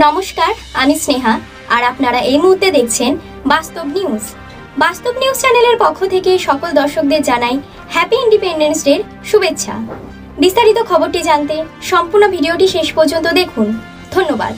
নমস্কার, আমি স্নেহা আর আপনারা এই মুহূর্তে দেখছেন বাস্তব নিউজ। বাস্তব নিউজ চ্যানেলের পক্ষ থেকে সকল দর্শকদের জানাই হ্যাপি ইন্ডিপেন্ডেন্স ডের শুভেচ্ছা। বিস্তারিত খবরটি জানতে সম্পূর্ণ ভিডিওটি শেষ পর্যন্ত দেখুন। ধন্যবাদ।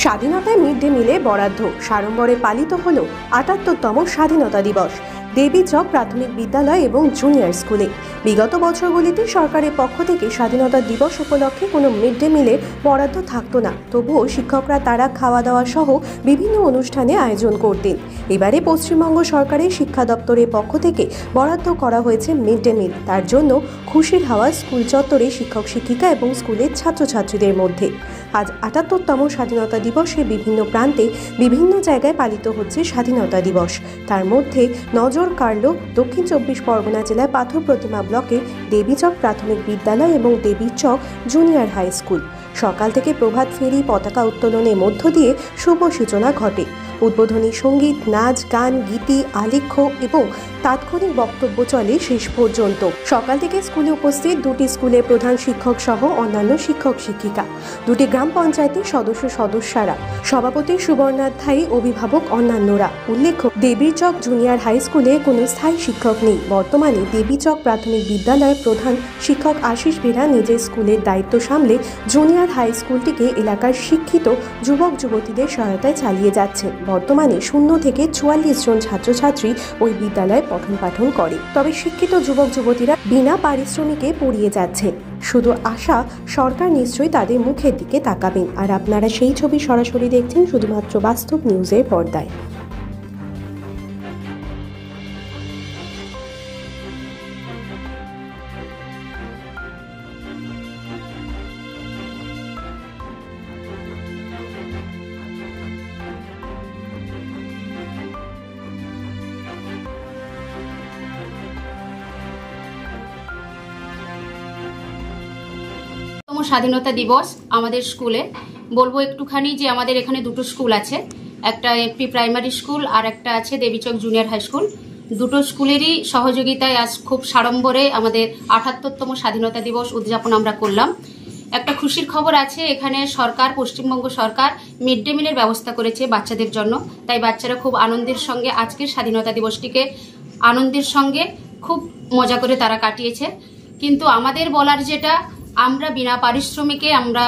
স্বাধীনতায় মিড ডে মিলে বরাদ্দ সাড়ম্বরে পালিত হল ৭৮তম স্বাধীনতা দিবস দেবীচক প্রাথমিক বিদ্যালয় এবং জুনিয়র স্কুলে। বিগত বছরগুলিতে সরকারের পক্ষ থেকে স্বাধীনতা দিবস উপলক্ষে কোনো মিড ডে মিলের বরাদ্দ থাকতো না, তবুও শিক্ষকরা তারা খাওয়া দাওয়া সহ বিভিন্ন অনুষ্ঠানে আয়োজন করতেন। এবারে পশ্চিমবঙ্গ সরকারের শিক্ষা দপ্তরের পক্ষ থেকে বরাদ্দ করা হয়েছে মিড ডে মিল। তার জন্য খুশির হাওয়া স্কুল চত্বরে শিক্ষক শিক্ষিকা এবং স্কুলের ছাত্রছাত্রীদের মধ্যে। আজ ৭৮তম স্বাধীনতা দিবসে বিভিন্ন প্রান্তে বিভিন্ন জায়গায় পালিত হচ্ছে স্বাধীনতা দিবস। তার মধ্যে নজর কাড়ল দক্ষিণ ২৪ পরগনা জেলার পাথর প্রতিমা ব্লকে দেবীচক প্রাথমিক বিদ্যালয় এবং দেবীচক জুনিয়র হাই স্কুল। সকাল থেকে প্রভাত ফেরি, পতাকা উত্তোলনের মধ্য দিয়ে শুভ সূচনা ঘটে। উদ্বোধনী সঙ্গীত, নাচ, গান, গীতি, আলেখ্য এবং তাৎক্ষণিক বক্তব্য চলে শেষ পর্যন্ত। সকাল থেকে স্কুলে উপস্থিত দুটি স্কুলের প্রধান শিক্ষক সহ অন্যান্য শিক্ষক শিক্ষিকা, দুটি গ্রাম পঞ্চায়েতের সদস্যরা, সভাপতি সুবর্ণাধ্যায়ী, অভিভাবক, অন্যান্যরা। উল্লেখ্য, দেবীচক জুনিয়র হাই স্কুলে কোনো স্থায়ী শিক্ষক নেই। বর্তমানে দেবীচক প্রাথমিক বিদ্যালয়ের প্রধান শিক্ষক আশিস বেরা নিজের স্কুলের দায়িত্ব সামলে জুনিয়র হাই স্কুলটিকে এলাকার শিক্ষিত যুবক যুবতীদের সহায়তায় চালিয়ে যাচ্ছেন। বর্তমানে 0 থেকে 44 জন ছাত্রছাত্রী ওই বিদ্যালয়ে পঠন পাঠন করে। তবে শিক্ষিত যুবক যুবতীরা বিনা পারিশ্রমিকে পড়িয়ে যাচ্ছেন। শুধু আশা, সরকার নিশ্চয়ই তাদের মুখের দিকে তাকাবেন। আর আপনারা সেই ছবি সরাসরি দেখছেন শুধুমাত্র বাস্তব নিউজের পর্দায়। স্বাধীনতা দিবস আমাদের স্কুলে বলবো একটুখানি যে আমাদের এখানে দুটো স্কুল আছে, একটা এপি প্রাইমারি স্কুল আর একটা আছে দেবীচক জুনিয়র হাই স্কুল। দুটো স্কুলেরই সহযোগিতায় আজ খুব সাড়ম্বরে আমাদের ৭৮তম স্বাধীনতা দিবস উদযাপন আমরা করলাম। একটা খুশির খবর আছে, এখানে সরকার, পশ্চিমবঙ্গ সরকার মিড ডে মিলের ব্যবস্থা করেছে বাচ্চাদের জন্য। তাই বাচ্চারা খুব আনন্দের সঙ্গে আজকের স্বাধীনতা দিবসটিকে আনন্দের সঙ্গে খুব মজা করে তারা কাটিয়েছে। কিন্তু আমাদের বলার যেটা, আমরা বিনা পারিশ্রমিকে আমরা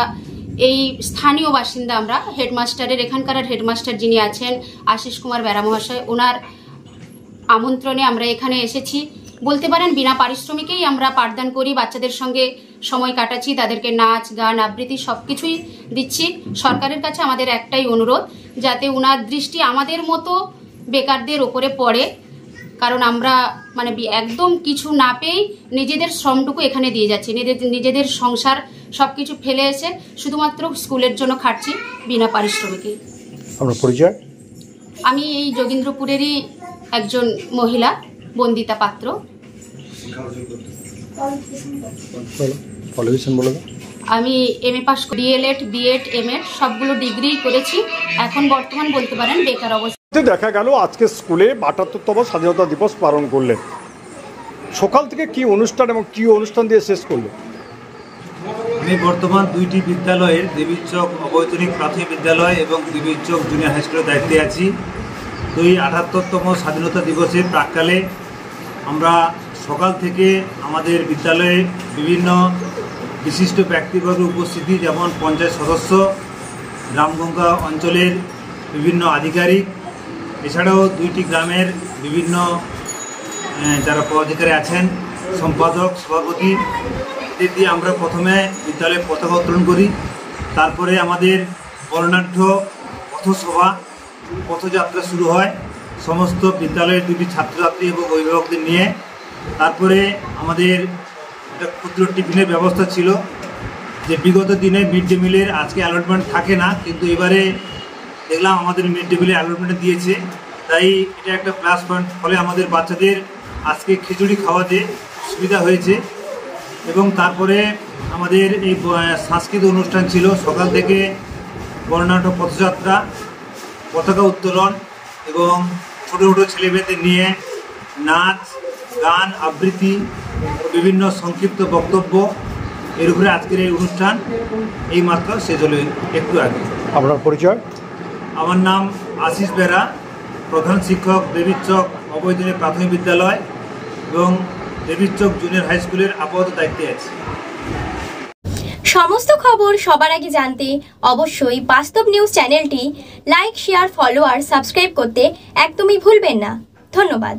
এই স্থানীয় বাসিন্দা, আমরা হেডমাস্টারের এখানকার হেডমাস্টার যিনি আছেন আশিস কুমার বেরা মহাশয়, ওনার আমন্ত্রণে আমরা এখানে এসেছি। বলতে পারেন বিনা পারিশ্রমিকেই আমরা পাঠদান করি, বাচ্চাদের সঙ্গে সময় কাটাচ্ছি, তাদেরকে নাচ, গান, আবৃত্তি সবকিছুই দিচ্ছি। সরকারের কাছে আমাদের একটাই অনুরোধ, যাতে ওনার দৃষ্টি আমাদের মতো বেকারদের ওপরে পড়ে। কারণ আমরা মানে একদম কিছু না পেয়েই নিজেদের শ্রমটুকু এখানে দিয়ে যাচ্ছি, নিজেদের সংসার সবকিছু ফেলে এসে শুধুমাত্র স্কুলের জন্য খাটছি বিনা পারিশ্রমিকে। আপনার পরিচয়? আমি এই যোগীন্দ্রপুরেরই একজন মহিলা, বন্দিতা পাত্র। আমি MA pass, DLED, BEd, MA সবগুলো ডিগ্রি করেছি। এখন বর্তমান বলতে পারেন বেকার অবস্থা। দেখা গেল আজকে স্কুলে ৭৮তম স্বাধীনতা দিবস পালন করলেন। সকাল থেকে কি অনুষ্ঠান এবং কি অনুষ্ঠান দিয়ে শেষ করলেন? আমি বর্তমান দুইটি বিদ্যালয়ের, দেবীচক অবৈতনিক প্রাথমিক বিদ্যালয় এবং দেবীচক জুনিয়র হাই স্কুলের দায়িত্বে আছি। তো এই ৭৮তম স্বাধীনতা দিবসের প্রাক্কালে আমরা সকাল থেকে আমাদের বিদ্যালয়ে বিভিন্ন বিশিষ্ট ব্যক্তিবর্গের উপস্থিতি, যেমন পঞ্চায়েত সদস্য, গ্রামগঙ্গা অঞ্চলের বিভিন্ন আধিকারিক, এছাড়াও দুইটি গ্রামের বিভিন্ন যারা পদাধিকারী আছেন, সম্পাদক, সভাপতি, এদের দিয়ে আমরা প্রথমে বিদ্যালয়ে পতাকা উত্তোলন করি। তারপরে আমাদের বর্ণাঢ্য পথসভা, পথযাত্রা শুরু হয় সমস্ত বিদ্যালয়ের দুটি ছাত্রছাত্রী এবং অভিভাবকদের নিয়ে। তারপরে আমাদের একটা ক্ষুদ্র টিফিনের ব্যবস্থা ছিল, যে বিগত দিনে মিড ডে মিলের আজকে অ্যালটমেন্ট থাকে না, কিন্তু এবারে দেখলাম আমাদের মিড ডে মিলের অ্যালটমেন্ট দিয়েছে, তাই এটা একটা প্লাস পয়েন্ট। ফলে আমাদের বাচ্চাদের আজকে খিচুড়ি খাওয়াতে সুবিধা হয়েছে। এবং তারপরে আমাদের এই সাংস্কৃতিক অনুষ্ঠান ছিল, সকাল থেকে বর্ণাঢ্য পথযাত্রা, পতাকা উত্তোলন এবং ছোটো ছোটো ছেলেমেয়েদের নিয়ে নাচ, গান, আবৃত্তি, বিভিন্ন সংক্ষিপ্ত বক্তব্য এর উপরে আজকের এই অনুষ্ঠান এই মাত্র শেষ হলো একটু আগে। আপনার পরিচয়? আমার নাম আশিস বেরা, প্রধান শিক্ষক দেবীচক অবৈতনিক প্রাথমিক বিদ্যালয় এবং দেবীচক জুনিয়র হাই স্কুলের আপাতত দায়িত্বে আছি। সমস্ত খবর সবার আগে জানতে অবশ্যই বাস্তব নিউজ চ্যানেলটি লাইক, শেয়ার, ফলো আর সাবস্ক্রাইব করতে একদমই ভুলবেন না। ধন্যবাদ।